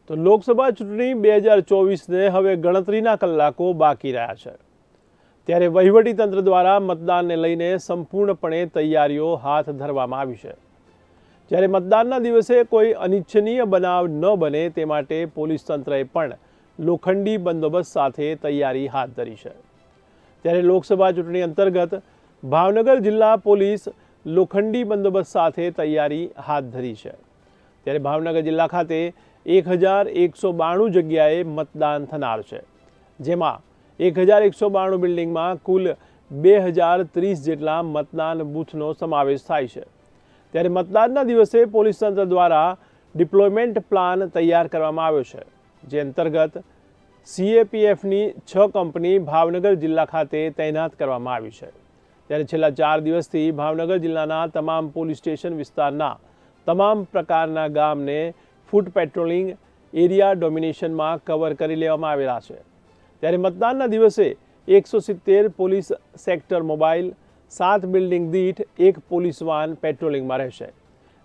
તો લોકસભા ચૂંટણી 2024ને હવે ગણતરીના કલાકો બાકી રહ્યા છે, ત્યારે વહીવટીતંત્ર દ્વારા મતદાનને લઈને સંપૂર્ણપણે તૈયારીઓ હાથ ધરવામાં આવી છે। જ્યારે મતદાનના દિવસે કોઈ અનિચ્છનીય બનાવ ન બને તે માટે પોલીસ તંત્રએ પણ લોખંડી બંદોબસ્ત સાથે તૈયારી હાથ ધરી છે। ત્યારે લોકસભા ચૂંટણી અંતર્ગત ભાવનગર જિલ્લા પોલીસ લોખંડી બંદોબસ્ત સાથે તૈયારી હાથ ધરી છે। ત્યારે ભાવનગર જિલ્લા ખાતે 1192 જગ્યાએ મતદાન થનાર છે, જેમાં 1192 બિલ્ડિંગમાં કુલ 2030 જેટલા મતદાન બૂથનો સમાવેશ થાય છે। ત્યારે મતદાનના દિવસે પોલીસ તંત્ર દ્વારા ડિપ્લોયમેન્ટ પ્લાન તૈયાર કરવામાં આવ્યો છે, જે અંતર્ગત CAPFની 6 કંપની ભાવનગર જિલ્લા ખાતે તૈનાત કરવામાં આવી છે। ત્યારે છેલ્લા 4 દિવસથી ભાવનગર જિલ્લાના તમામ પોલીસ સ્ટેશન વિસ્તારના તમામ પ્રકારના ગામને ફૂટ પેટ્રોલિંગ એરિયા ડોમિનેશનમાં કવર કરી લેવામાં આવેલા છે। ત્યારે મતદાનના દિવસે 170 પોલીસ સેક્ટર મોબાઈલ, 7 બિલ્ડિંગ દીઠ 1 પોલીસ વાન પેટ્રોલિંગમાં રહેશે।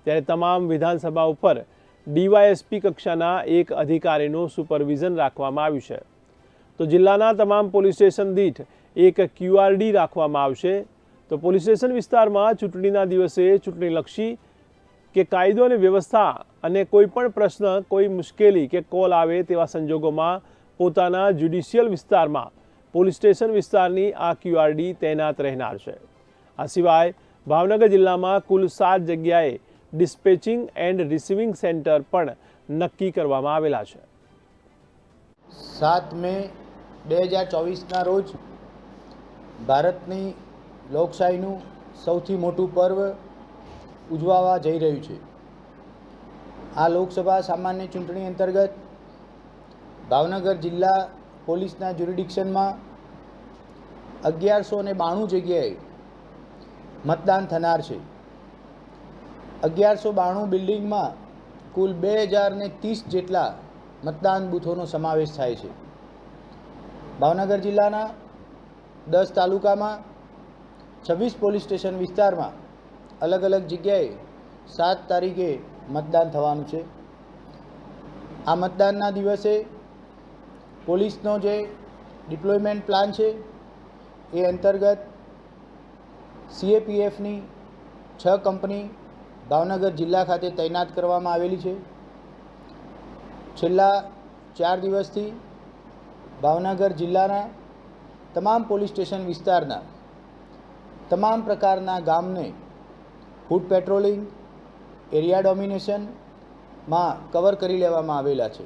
ત્યારે તમામ વિધાનસભા ઉપર DYSP કક્ષાના એક અધિકારીનું સુપરવિઝન રાખવામાં આવ્યું છે। તો જિલ્લાના તમામ પોલીસ સ્ટેશન દીઠ એક QRD રાખવામાં આવશે। તો પોલીસ સ્ટેશન વિસ્તારમાં ચૂંટણીના દિવસે ચૂંટણીલક્ષી કે કાયદો અને વ્યવસ્થા અને કોઈ પણ પ્રશ્ન, કોઈ મુશ્કેલી કે કોલ આવે તેવા સંજોગોમાં પોતાના જ્યુડિશિયલ વિસ્તારમાં પોલીસ સ્ટેશન વિસ્તારની આ QRD તૈનાત રહેનાર છે। આ સિવાય ભાવનગર જિલ્લામાં કુલ 7 જગ્યાએ ડિસ્પેચિંગ એન્ડ રિસીવિંગ સેન્ટર પણ નક્કી કરવામાં આવેલા છે। 7 મે 2024ના રોજ ભારતની લોકશાહીનું સૌથી મોટું પર્વ ઉજવવા જઈ રહ્યું છે। આ લોકસભા સામાન્ય ચૂંટણી અંતર્ગત ભાવનગર જિલ્લા પોલીસના જ્યુરિડિક્શનમાં 1192 જગ્યાએ મતદાન થનાર છે। 1192 બિલ્ડિંગમાં કુલ 2030 જેટલા મતદાન બૂથોનો સમાવેશ થાય છે। ભાવનગર જિલ્લાના 10 તાલુકામાં 26 પોલીસ સ્ટેશન વિસ્તારમાં અલગ અલગ જગ્યાએ 7 તારીખે મતદાન થવાનું છે। આ મતદાનના દિવસે પોલીસનો જે ડિપ્લોયમેન્ટ પ્લાન છે એ અંતર્ગત CAPFની 6 કંપની ભાવનગર જિલ્લા ખાતે તૈનાત કરવામાં આવેલી છે। છેલ્લા 4 દિવસથી ભાવનગર જિલ્લાના તમામ પોલીસ સ્ટેશન વિસ્તારના તમામ પ્રકારના ગામને ફૂટ પેટ્રોલિંગ એરિયા ડોમિનેશનમાં કવર કરી લેવામાં આવેલા છે।